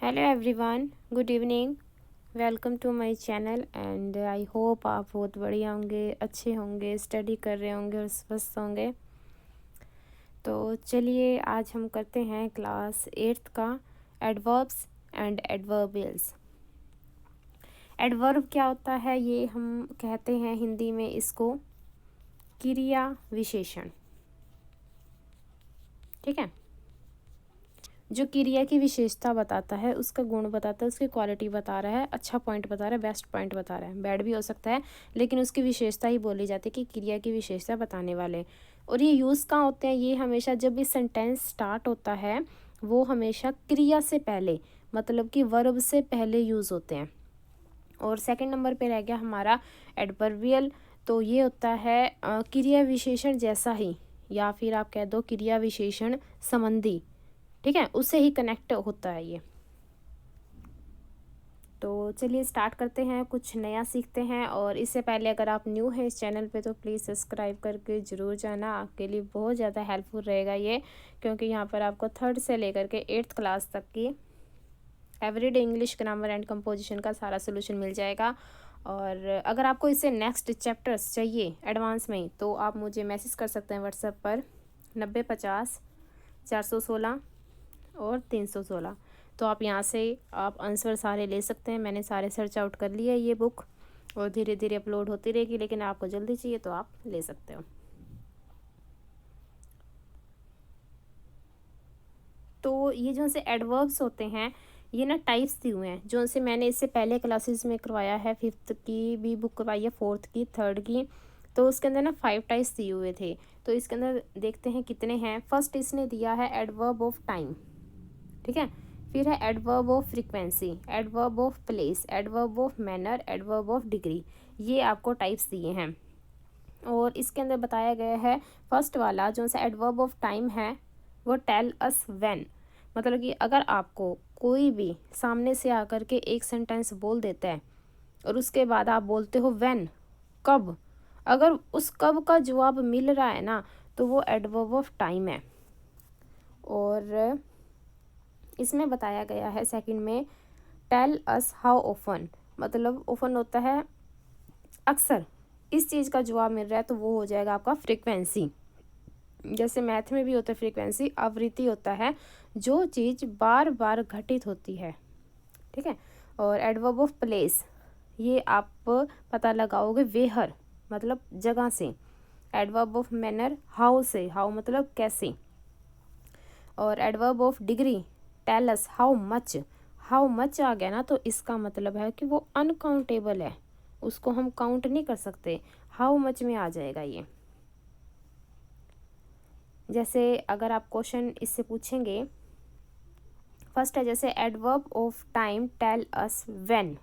Hello everyone, good evening. Welcome to my channel and I hope आप बहुत बढ़िया होंगे, अच्छे होंगे, स्टडी कर रहे होंगे और स्वस्थ होंगे। तो चलिए आज हम करते हैं क्लास 8th का एडवर्ब्स एंड एडवर्बियल्स। एडवर्ब क्या होता है, ये हम कहते हैं हिंदी में इसको क्रिया विशेषण। ठीक है, जो क्रिया की विशेषता बताता है, उसका गुण बताता है, उसकी क्वालिटी बता रहा है, अच्छा पॉइंट बता रहा है, बेस्ट पॉइंट बता रहा है, बैड भी हो सकता है, लेकिन उसकी विशेषता ही बोली जाती है कि क्रिया की विशेषता बताने वाले। और ये यूज़ कहाँ होते हैं, ये हमेशा जब भी सेंटेंस स्टार्ट होता है वो हमेशा क्रिया से पहले, मतलब कि वर्ब से पहले यूज़ होते हैं। और सेकंड नंबर पे रह गया हमारा एडवर्बियल। तो ये होता है क्रिया विशेषण जैसा ही, या फिर आप कह दो क्रिया विशेषण संबंधी। ठीक है, उससे ही कनेक्ट होता है ये। तो चलिए स्टार्ट करते हैं, कुछ नया सीखते हैं। और इससे पहले अगर आप न्यू हैं इस चैनल पे तो प्लीज़ सब्सक्राइब करके ज़रूर जाना, आपके लिए बहुत ज़्यादा हेल्पफुल रहेगा ये, क्योंकि यहाँ पर आपको 3rd से लेकर के 8th क्लास तक की everyday English grammar and composition का सारा सोल्यूशन मिल जाएगा। और अगर आपको इससे नेक्स्ट चैप्टर्स चाहिए एडवांस में तो आप मुझे मैसेज कर सकते हैं व्हाट्सएप पर 9050 416 और 316। तो आप यहाँ से आप आंसर सारे ले सकते हैं। मैंने सारे सर्च आउट कर लिए ये बुक, और धीरे धीरे अपलोड होती रहेगी, लेकिन आपको जल्दी चाहिए तो आप ले सकते हो। तो ये जो से एडवर्ब्स होते हैं, ये ना टाइप्स दिए हुए हैं, जो से मैंने इससे पहले क्लासेस में करवाया है। 5th की भी बुक करवाई है, 4th की, 3rd की। तो उसके अंदर ना 5 टाइप्स दिए हुए थे। तो इसके अंदर देखते हैं कितने हैं। फर्स्ट इसने दिया है एडवर्ब ऑफ टाइम। ठीक है, फिर है adverb of frequency, adverb of place, adverb of manner, adverb of degree. ये आपको टाइप्स दिए हैं। और इसके अंदर बताया गया है फर्स्ट वाला जो सा एडवर्ब ऑफ टाइम है, वो टेल अस व्हेन। मतलब कि अगर आपको कोई भी सामने से आकर के एक सेंटेंस बोल देता है और उसके बाद आप बोलते हो व्हेन, कब, अगर उस कब का जवाब मिल रहा है ना, तो वो एडवर्ब ऑफ टाइम है। और इसमें बताया गया है सेकंड में टेल अस हाउ ओफन, मतलब ओफन होता है अक्सर, इस चीज़ का जवाब मिल रहा है तो वो हो जाएगा आपका फ्रीक्वेंसी। जैसे मैथ में भी होता है फ्रीक्वेंसी, आवृत्ति होता है जो चीज़ बार बार घटित होती है। ठीक है। और एडवर्ब ऑफ प्लेस, ये आप पता लगाओगे वेहर, मतलब जगह से। एडवर्ब ऑफ मैनर हाउ से, हाउ मतलब कैसे। और adverb of degree tell us how much, how much आ गया ना तो इसका मतलब है कि वो अनकाउंटेबल है, उसको हम काउंट नहीं कर सकते, हाउ मच में आ जाएगा ये। जैसे अगर आप क्वेश्चन इससे पूछेंगे, फर्स्ट है जैसे adverb of time tell us when.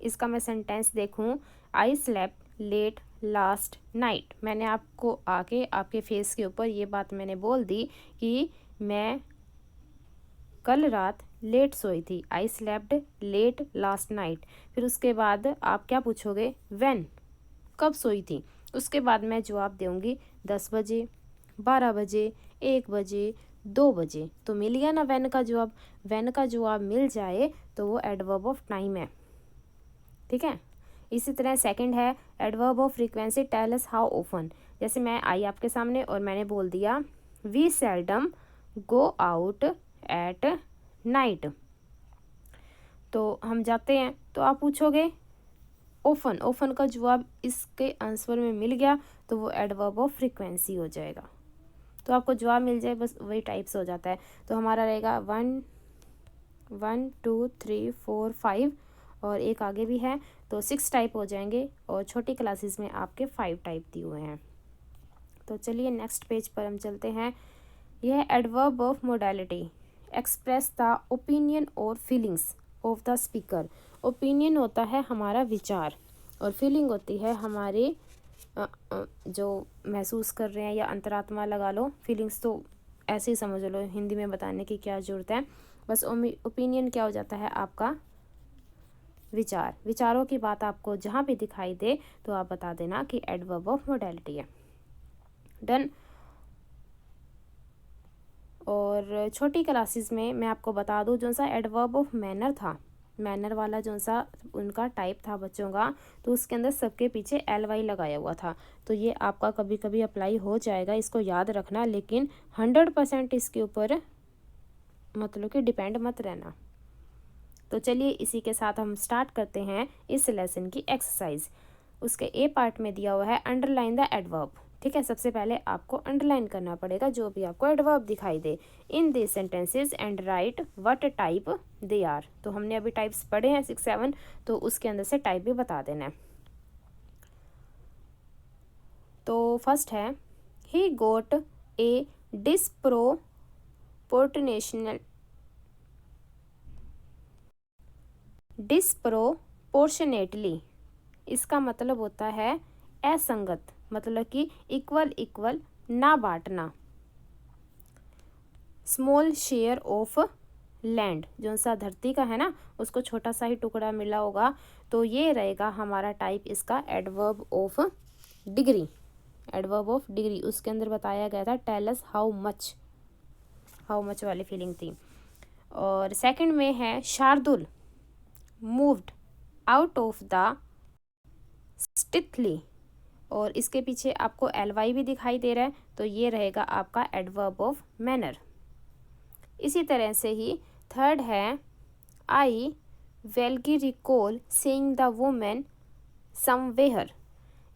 इसका मैं सेंटेंस देखूं, I slept late last night. मैंने आपको आके आपके फेस के ऊपर ये बात मैंने बोल दी कि मैं कल रात लेट सोई थी, I slept late last night. फिर उसके बाद आप क्या पूछोगे, व्हेन, कब सोई थी। उसके बाद मैं जवाब दूंगी 10 बजे, 12 बजे, 1 बजे, 2 बजे। तो मिल गया ना व्हेन का जवाब। व्हेन का जवाब मिल जाए तो वो एडवर्ब ऑफ टाइम है। ठीक है। इसी तरह सेकंड है adverb of frequency tell us how often. जैसे मैं आई आपके सामने और मैंने बोल दिया we seldom go out at night, तो हम जाते हैं। तो आप पूछोगे ओफन, ओफन का जवाब इसके आंसर में मिल गया तो वो एडवर्ब ऑफ फ्रीक्वेंसी हो जाएगा। तो आपको जवाब मिल जाए, बस वही टाइप्स हो जाता है। तो हमारा रहेगा 1 1 2 3 4 5 और एक आगे भी है, तो 6 टाइप हो जाएंगे। और छोटी क्लासेस में आपके 5 टाइप दिए हुए हैं। तो चलिए नेक्स्ट पेज पर हम चलते हैं। यह adverb of modality express the opinion और feelings of the speaker. Opinion होता है हमारा विचार, और फीलिंग होती है हमारे जो महसूस कर रहे हैं, या अंतरात्मा लगा लो, फीलिंग्स तो ऐसे ही समझ लो, हिंदी में बताने की क्या ज़रूरत है। बस ओपिनियन क्या हो जाता है आपका विचार। विचारों की बात आपको जहाँ भी दिखाई दे तो आप बता देना कि एडवर्ब ऑफ मोडालिटी है। डन। और छोटी क्लासेस में मैं आपको बता दूं जो सा एडवर्ब ऑफ मैनर था, मैनर वाला जो सा उनका टाइप था बच्चों का, तो उसके अंदर सबके पीछे LY लगाया हुआ था। तो ये आपका कभी कभी अप्लाई हो जाएगा, इसको याद रखना, लेकिन 100% इसके ऊपर मतलब कि डिपेंड मत रहना। तो चलिए इसी के साथ हम स्टार्ट करते हैं इस लेसन की एक्सरसाइज। उसके ए पार्ट में दिया हुआ है अंडरलाइन द एडवर्ब। ठीक है, सबसे पहले आपको अंडरलाइन करना पड़ेगा जो भी आपको एडवर्ब दिखाई दे in this sentences and write what type they are. तो हमने अभी टाइप्स पढ़े हैं 6-7, तो उसके अंदर से टाइप भी बता देना है। तो फर्स्ट है ही गोट ए डिस्प्रोपोर्शनेटली। इसका मतलब होता है असंगत, मतलब कि इक्वल ना बांटना। स्मॉल शेयर ऑफ लैंड, जो सा धरती का है ना उसको छोटा सा ही टुकड़ा मिला होगा, तो ये रहेगा हमारा टाइप इसका adverb of degree. Adverb of degree उसके अंदर बताया गया था टेल अस हाउ मच वाली फीलिंग थी। और सेकंड में है Shardul moved out of the stealthily, और इसके पीछे आपको LY भी दिखाई दे रहा है, तो ये रहेगा आपका एडवर्ब ऑफ मैनर। इसी तरह से ही थर्ड है आई वेलगी recall seeing the women somewhere.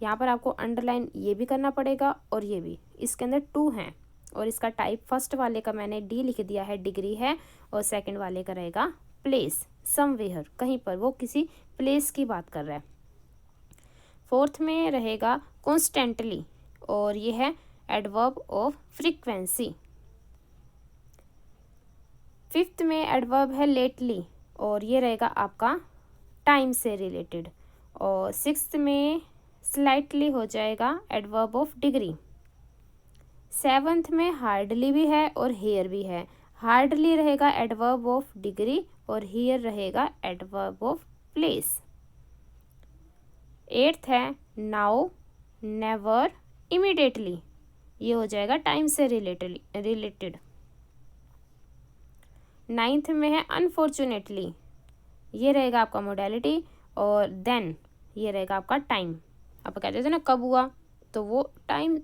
यहाँ पर आपको अंडरलाइन ये भी करना पड़ेगा और ये भी, इसके अंदर 2 हैं, और इसका टाइप फर्स्ट वाले का मैंने D लिख दिया है, डिग्री है, और सेकंड वाले का रहेगा प्लेस, समवेयर, कहीं पर, वो किसी प्लेस की बात कर रहा है। फोर्थ में रहेगा कॉन्स्टेंटली, और ये है एडवर्ब ऑफ फ्रीक्वेंसी। फिफ्थ में एडवर्ब है लेटली, और ये रहेगा आपका टाइम से रिलेटेड। और सिक्स्थ में स्लाइटली हो जाएगा एडवर्ब ऑफ डिग्री। सेवंथ में हार्डली भी है और हेयर भी है। हार्डली रहेगा एडवर्ब ऑफ डिग्री और हेयर रहेगा एडवर्ब ऑफ प्लेस। एट्थ है नाउ, नेवर, इमीडिएटली, ये हो जाएगा टाइम से रिलेटेड। नाइन्थ में है अनफॉर्चुनेटली, ये रहेगा आपका मोडेलिटी, और देन ये रहेगा आपका टाइम। आप कहते थे ना कब हुआ, तो वो टाइम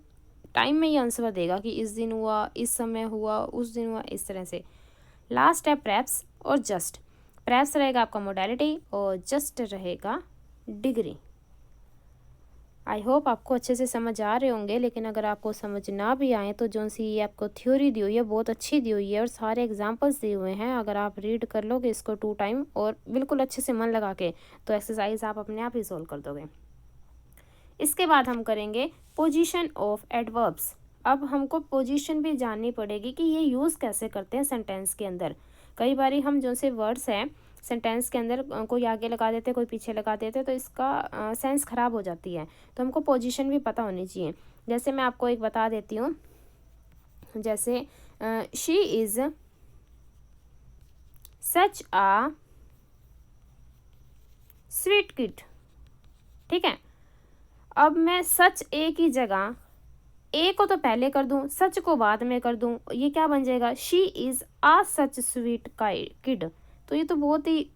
में ही आंसर देगा कि इस दिन हुआ, इस समय हुआ, उस दिन हुआ, इस तरह से। लास्ट है प्रेप्स और जस्ट। प्रेप्स रहेगा आपका मोडेलिटी और जस्ट रहेगा डिग्री। आई होप आपको अच्छे से समझ आ रहे होंगे, लेकिन अगर आपको समझ ना भी आए तो जो सी ये आपको थ्योरी दी हुई है बहुत अच्छी दी हुई है और सारे एग्जांपल्स दिए हुए हैं। अगर आप रीड कर लोगे इसको 2 टाइम और बिल्कुल अच्छे से मन लगा के, तो एक्सरसाइज आप अपने आप ही सोल्व कर दोगे। इसके बाद हम करेंगे पोजीशन ऑफ एडवर्ब्स। अब हमको पोजीशन भी जाननी पड़ेगी कि ये यूज़ कैसे करते हैं सेंटेंस के अंदर। कई बारी हम जो से वर्ड्स हैं सेंटेंस के अंदर कोई आगे लगा देते कोई पीछे लगा देते, तो इसका सेंस ख़राब हो जाती है। तो हमको पोजीशन भी पता होनी चाहिए। जैसे मैं आपको एक बता देती हूँ, जैसे she is such a sweet kid. ठीक है, अब मैं सच ए की जगह ए को तो पहले कर दूं, सच को बाद में कर दूं, ये क्या बन जाएगा, she is a such sweet kid. तो ये तो बहुत ही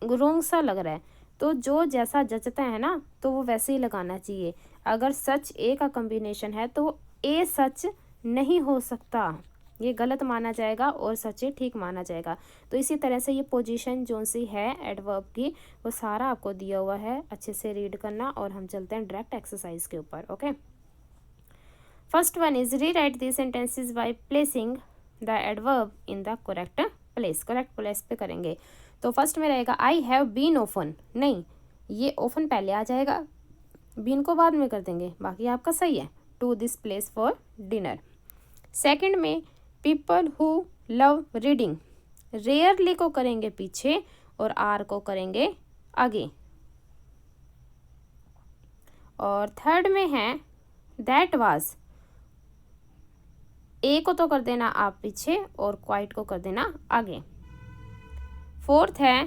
रोंग सा लग रहा है। तो जो जैसा जचता है ना तो वो वैसे ही लगाना चाहिए। अगर सच ए का कॉम्बिनेशन है तो ए सच नहीं हो सकता, ये गलत माना जाएगा और सच ठीक माना जाएगा। तो इसी तरह से ये पोजीशन जो सी है एडवर्ब की वो सारा आपको दिया हुआ है, अच्छे से रीड करना। और हम चलते हैं डायरेक्ट एक्सरसाइज के ऊपर। Okay, first one is rewrite the sentences by placing the adverb in the correct place. Correct place पे करेंगे। तो फर्स्ट में रहेगा आई हैव बीन ऑफन, नहीं ये ऑफन पहले आ जाएगा, बीन को बाद में कर देंगे, बाकी आपका सही है। To this place for dinner. Second में people who love reading, rarely को करेंगे पीछे और आर को करेंगे आगे। और थर्ड में है दैट वाज, ए को तो कर देना आप पीछे और क्वाइट को कर देना आगे। फोर्थ है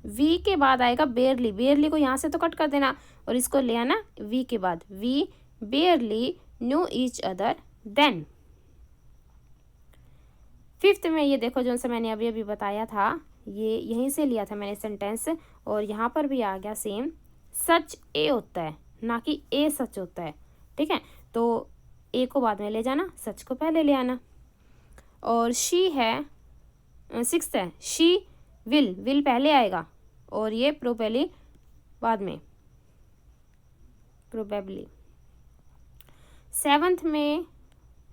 वी के बाद आएगा बेयरली, बेयरली को यहाँ से तो कट कर देना और इसको ले आना वी के बाद। We barely knew each other then. में ये देखो जो सा मैंने अभी अभी बताया था, ये यहीं से लिया था मैंने सेंटेंस, और यहाँ पर भी आ गया सेम। सच ए होता है, ना कि ए सच होता है, ठीक है। तो ए को बाद में ले जाना, सच को पहले ले आना। और शी है, सिक्स्थ है, शी विल पहले आएगा, और ये प्रोबेबली बाद में, प्रोबेबली। सेवंथ में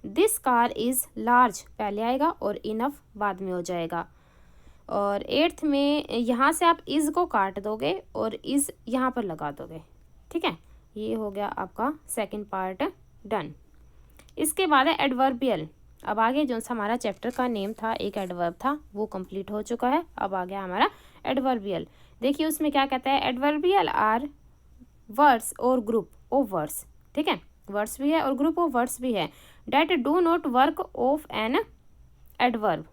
दिस कार इज़ लार्ज पहले आएगा और इनफ बाद में हो जाएगा। और एट्थ में यहाँ से आप इज़ को काट दोगे और इज़ यहाँ पर लगा दोगे, ठीक है। ये हो गया आपका सेकंड पार्ट डन। इसके बाद है एडवर्बियल। अब आगे जो सा हमारा चैप्टर का नेम था, एक एडवर्ब था, वो कंप्लीट हो चुका है। अब आ गया हमारा एडवर्बियल। देखिए उसमें क्या कहता है, एडवर्बियल आर वर्ड्स और ग्रुप ऑफ वर्ड्स, ठीक है। वर्ड्स भी है और ग्रुप ऑफ वर्ड्स भी है, that do not work of an adverb,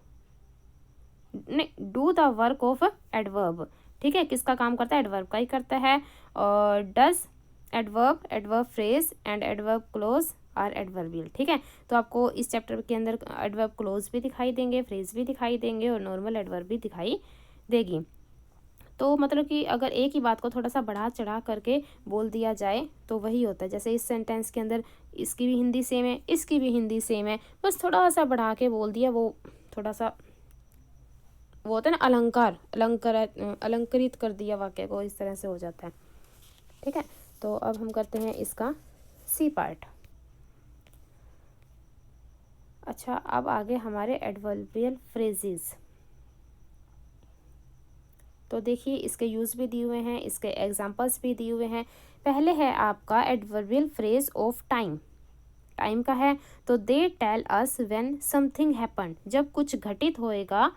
do the work of adverb, ठीक है। किसका काम करता है, एडवर्ब का ही करता है। और does adverb, adverb phrase and adverb clause are adverbial, ठीक है। तो आपको इस चैप्टर के अंदर एडवर्ब क्लोज भी दिखाई देंगे, फ्रेज भी दिखाई देंगे और नॉर्मल एडवर्ब भी दिखाई देगी। तो मतलब कि अगर एक ही बात को थोड़ा सा बढ़ा चढ़ा करके बोल दिया जाए तो वही होता है। जैसे इस सेंटेंस के अंदर इसकी भी हिंदी सेम है, इसकी भी हिंदी सेम है, बस थोड़ा सा बढ़ा के बोल दिया, वो थोड़ा सा वो होता है ना अलंकृत कर दिया वाक्य को, इस तरह से हो जाता है, ठीक है। तो अब हम करते हैं इसका सी पार्ट। अच्छा, अब आगे हमारे एडवर्बियल फ्रेजेस। तो देखिए इसके यूज़ भी दिए हुए हैं, इसके एग्जांपल्स भी दिए हुए हैं। पहले है आपका adverbial phrase of time, time का है, तो they tell us when something happen, जब कुछ घटित होएगा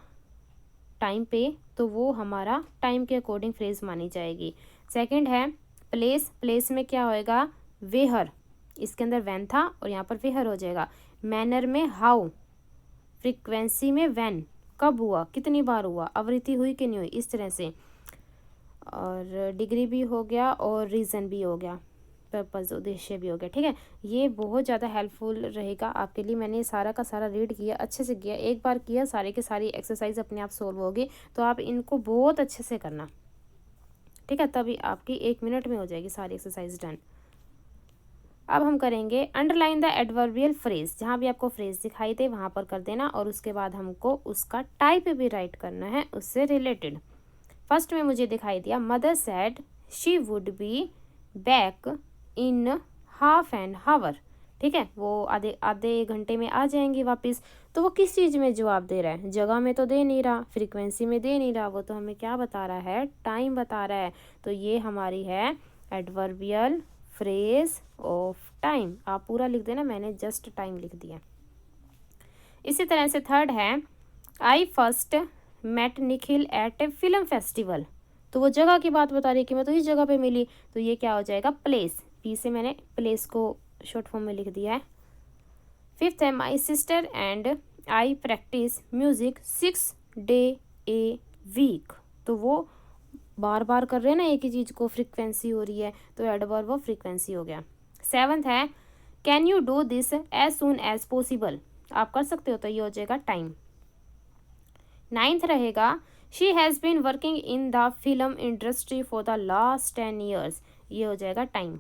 टाइम पे तो वो हमारा टाइम के अकॉर्डिंग फ्रेज मानी जाएगी। सेकंड है प्लेस, प्लेस में क्या होएगा, वेहर, इसके अंदर व्हेन था और यहाँ पर वेहर हो जाएगा। मैनर में हाउ, फ्रीक्वेंसी में व्हेन, कब हुआ, कितनी बार हुआ, आवृत्ति हुई कि नहीं हुई, इस तरह से। और डिग्री भी हो गया और रीज़न भी हो गया, पर्पज़ उद्देश्य भी हो गया, ठीक है। ये बहुत ज़्यादा हेल्पफुल रहेगा आपके लिए। मैंने सारा का सारा रीड किया, अच्छे से किया, एक बार किया सारे के सारी एक्सरसाइज अपने आप सोल्व होगी। तो आप इनको बहुत अच्छे से करना, ठीक है, तभी आपकी 1 मिनट में हो जाएगी सारी एक्सरसाइज डन। अब हम करेंगे अंडरलाइन द एडवर्बियल फ्रेज, जहाँ भी आपको फ्रेज दिखाई दे वहाँ पर कर देना, और उसके बाद हमको उसका टाइप भी राइट करना है उससे रिलेटेड। फर्स्ट में मुझे दिखाई दिया, mother said she would be back in half an hour, ठीक है, वो आधे घंटे में आ जाएंगी वापस। तो वो किस चीज़ में जवाब दे रहा है, जगह में तो दे नहीं रहा, फ्रीक्वेंसी में दे नहीं रहा, वो तो हमें क्या बता रहा है, टाइम बता रहा है। तो ये हमारी है एडवर्बियल फ्रेज ऑफ टाइम। आप पूरा लिख देना, मैंने जस्ट टाइम लिख दिया। इसी तरह से थर्ड है, आई फर्स्ट मेट निखिल एट ए फिल्म फेस्टिवल, तो वो जगह की बात बता रही है कि मैं तो इस जगह पे मिली, तो ये क्या हो जाएगा, प्लेस, पी से मैंने प्लेस को शॉर्ट फॉर्म में लिख दिया है। फिफ्थ है, my sister and I practice music 6 days a week, तो वो बार बार कर रहे हैं ना एक ही चीज़ को, फ्रीक्वेंसी हो रही है, तो एडवर्ब ऑफ फ्रीक्वेंसी हो गया। सेवंथ है, can you do this as soon as possible, आप कर सकते हो, तो ये हो जाएगा टाइम। नाइन्थ रहेगा, she has been working in the film industry for the last 10 years, ये हो जाएगा टाइम।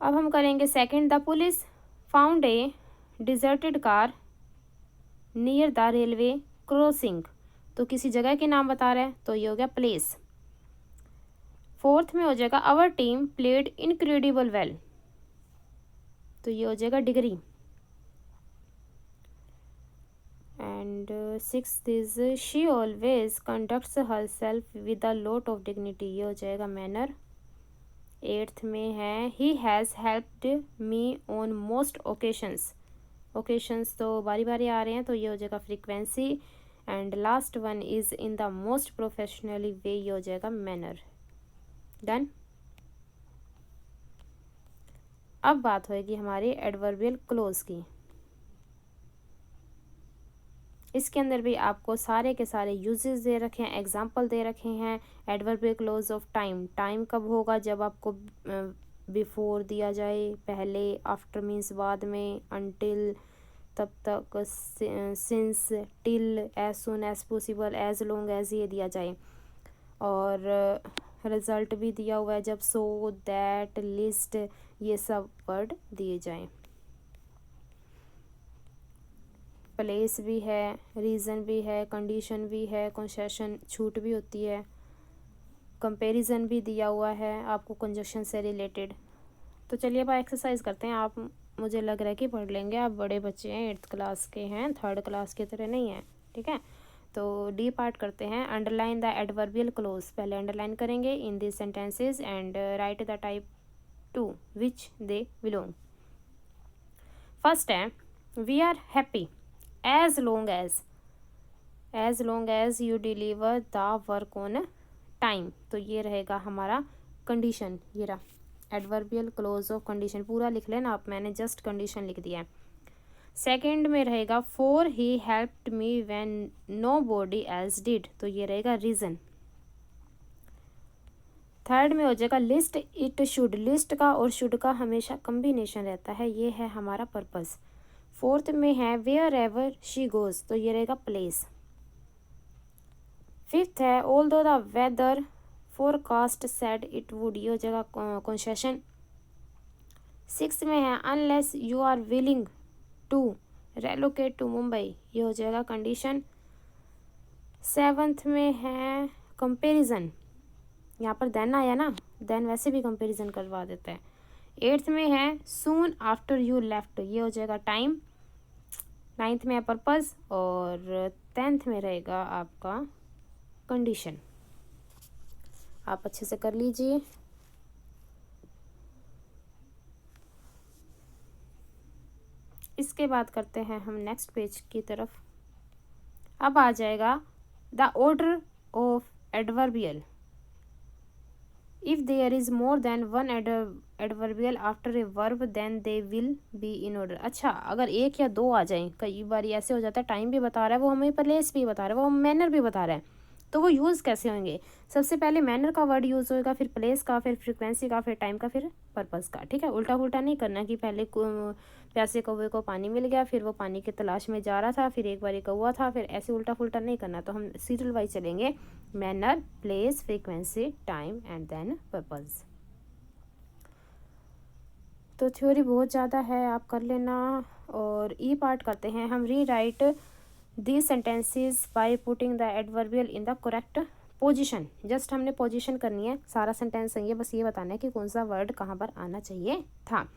अब हम करेंगे second, the police found a deserted car near the railway crossing, तो किसी जगह के नाम बता रहा है, तो ये हो गया प्लेस। फोर्थ में हो जाएगा, our team played incredible well, तो ये हो जाएगा degree. And sixth is she always conducts herself with a lot of dignity, ये हो जाएगा मैनर। एट्थ में है, he has helped me on most occasions, occasions तो बारी बारी आ रहे हैं, तो ये हो जाएगा frequency. And last one is in the most professionally way, ये हो जाएगा मैनर। डन। अब बात होगी हमारी एडवर्बियल क्लोज की। इसके अंदर भी आपको सारे के सारे यूजेस दे रखे हैं, एग्जाम्पल दे रखे हैं। Adverbial close of time, time कब होगा, जब आपको बिफोर दिया जाए, पहले, आफ्टर मीन्स बाद में, अनटिल, तब तक, since, till, as soon as possible, as long as ये दिया जाए। और रिजल्ट भी दिया हुआ है जब सो, दैट, लिस्ट, ये सब वर्ड दिए जाएं। प्लेस भी है, रीज़न भी है, कंडीशन भी है, कंसेशन छूट भी होती है, कंपैरिजन भी दिया हुआ है आपको कंजक्शन से रिलेटेड। तो चलिए अब एक्सरसाइज करते हैं। आप, मुझे लग रहा है कि पढ़ लेंगे, आप बड़े बच्चे हैं, 8th क्लास के हैं, 3rd क्लास की तरह नहीं है, ठीक है। तो डी पार्ट करते हैं। अंडरलाइन द एडवर्बियल क्लोज, पहले अंडरलाइन करेंगे in this sentences and write the type to which they belong. First है we are happy as long as you deliver the work on time. तो ये रहेगा हमारा condition, ये रहा एडवर्बियल क्लोज ऑफ कंडीशन, पूरा लिख लेना आप, मैंने जस्ट कंडीशन लिख दिया है। सेकंड में रहेगा for he helped me when nobody else did, तो ये रहेगा रीज़न। थर्ड में हो जाएगा लिस्ट इट शुड, लिस्ट का और शुड का हमेशा कम्बिनेशन रहता है, ये है हमारा पर्पस। फोर्थ में है वेयर एवर शी गोज, तो ये रहेगा प्लेस। फिफ्थ है although the weather forecast said it would, ये हो जाएगा कंसेशन। सिक्स में है unless you are willing to relocate to Mumbai, ये हो जाएगा कंडीशन। सेवन्थ में है कंपैरिजन, यहाँ पर देन आया ना, देन वैसे भी कंपैरिजन करवा देता है। एट्थ में है सून आफ्टर यू लेफ्ट, ये हो जाएगा टाइम। नाइन्थ में है पर्पस और 10th में रहेगा आपका कंडीशन। आप अच्छे से कर लीजिए। इसके बाद करते हैं हम नेक्स्ट पेज की तरफ। अब आ जाएगा the order of adverbial, if there is more than one adverbial after a verb then they will be in order. अच्छा, अगर एक या दो आ जाएं, कई बार ऐसे हो जाता है, टाइम भी बता रहा है वो, हमें प्लेस भी बता रहा है वो, मैनर भी बता रहा है, तो वो यूज़ कैसे होंगे? सबसे पहले मैनर का वर्ड यूज़ होएगा, फिर प्लेस का, फिर फ्रीक्वेंसी का, फिर टाइम का, फिर पर्पस का, ठीक है। उल्टा पुल्टा नहीं करना कि पहले प्यासे कौवे को पानी मिल गया, फिर वो पानी की तलाश में जा रहा था, फिर एक बार एक कौवा था, फिर ऐसे उल्टा पुल्टा नहीं करना। तो हम सीरियल वाइज चलेंगे, manner, place, frequency, time and then purpose. तो थ्योरी बहुत ज़्यादा है, आप कर लेना। और ई पार्ट करते हैं हम, री right these sentences by putting the adverbial in the correct position। Just हमने पोजीशन करनी है, सारा सेंटेंस सही है, बस ये बताना है कि कौन सा वर्ड कहाँ पर आना चाहिए था।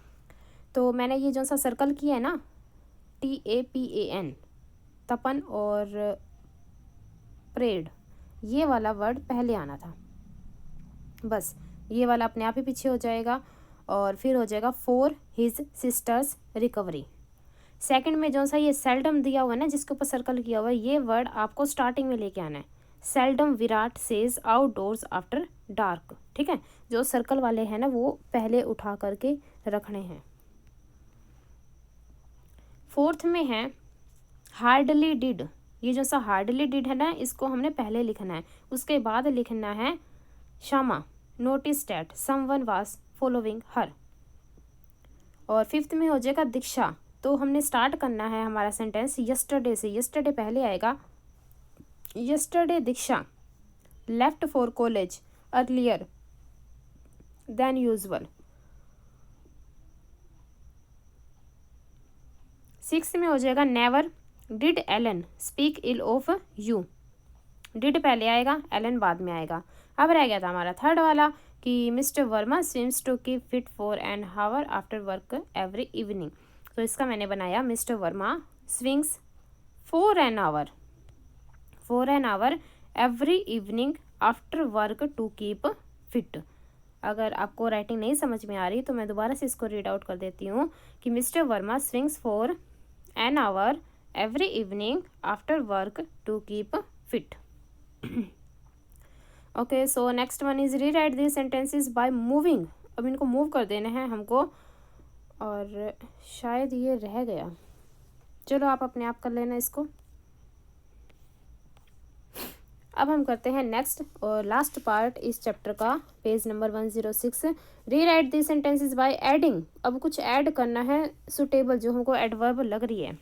तो मैंने ये जो सा सर्कल किया है ना, TAPAN, तपन और प्रेड, ये वाला वर्ड पहले आना था, बस ये वाला अपने आप ही पीछे हो जाएगा। और फिर हो जाएगा for his sisters recovery. Second में जो सा ये सेल्डम दिया हुआ है ना, जिसके ऊपर सर्कल किया हुआ है, ये वर्ड आपको स्टार्टिंग में लेके आना है। Seldom Virat says outdoors after dark, ठीक है। जो सर्कल वाले हैं ना, वो पहले उठा करके रखने हैं। फोर्थ में है हार्डली डिड, ये जो सा हार्डली डिड है ना, इसको हमने पहले लिखना है, उसके बाद लिखना है Shama notice that someone was following her. और फिफ्थ में हो जाएगा दीक्षा, तो हमने स्टार्ट करना है हमारा सेंटेंस यस्टरडे से, यस्टरडे पहले आएगा। Yesterday Diksha left for college earlier than usual. Six में हो जाएगा never did Alan speak ill of you, did पहले आएगा, एलन बाद में आएगा। अब रह गया था हमारा थर्ड वाला कि mister Verma swims to keep fit for an hour after work every evening. तो इसका मैंने बनाया mister Verma swings for an hour every evening after work to keep fit. अगर आपको राइटिंग नहीं समझ में आ रही तो मैं दोबारा से इसको रीड आउट कर देती हूँ कि mister Verma swings for an hour every evening after work to keep fit. Okay, so next one is rewrite this sentences by moving. अब इनको मूव कर देना है हमको, और शायद ये रह गया, चलो आप अपने आप कर लेना इसको। अब हम करते हैं नेक्स्ट और लास्ट पार्ट इस चैप्टर का, पेज नंबर 106। री right this sentences by adding. अब कुछ ऐड करना है सुटेबल, जो हमको एडवर्ब लग रही है।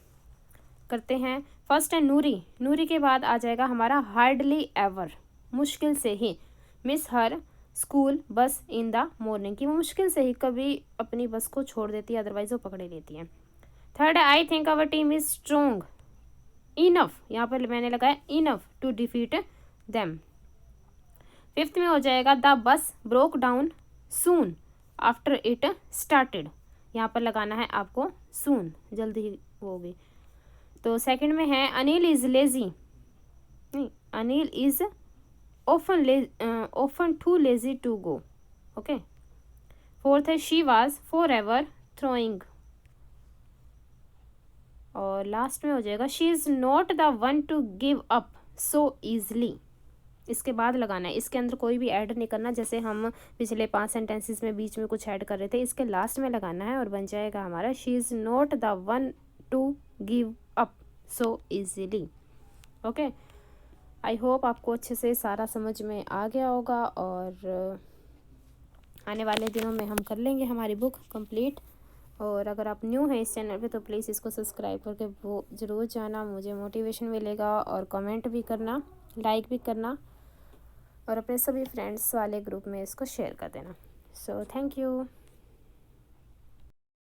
करते हैं। फर्स्ट है नूरी, नूरी के बाद आ जाएगा हमारा हार्डली एवर, मुश्किल से ही। Miss her school bus in the morning, की वो मुश्किल से ही कभी अपनी बस को छोड़ देती है, अदरवाइज वो पकड़े लेती है। थर्ड है I think our team is strong enough, यहाँ पर मैंने लगाया enough to defeat them. Fifth में हो जाएगा the bus broke down soon after it started, यहाँ पर लगाना है आपको सून, जल्दी ही वो होगी। तो सेकंड में है अनिल इज लेजी, नहीं Anil is often too lazy to go, okay। Fourth है she was forever throwing, और लास्ट में हो जाएगा she is not the one to give up so easily। इसके बाद लगाना है, इसके अंदर कोई भी ऐड नहीं करना, जैसे हम पिछले 5 सेंटेंसेस में बीच में कुछ ऐड कर रहे थे, इसके लास्ट में लगाना है और बन जाएगा हमारा she is not the one to give up so easily, okay. I hope आपको अच्छे से सारा समझ में आ गया होगा, और आने वाले दिनों में हम कर लेंगे हमारी बुक कंप्लीट। और अगर आप न्यू हैं इस चैनल पे तो प्लीज़ इसको सब्सक्राइब करके वो ज़रूर जाना, मुझे मोटिवेशन मिलेगा। और कमेंट भी करना, लाइक भी करना, और अपने सभी फ्रेंड्स वाले ग्रुप में इसको शेयर कर देना। So thank you.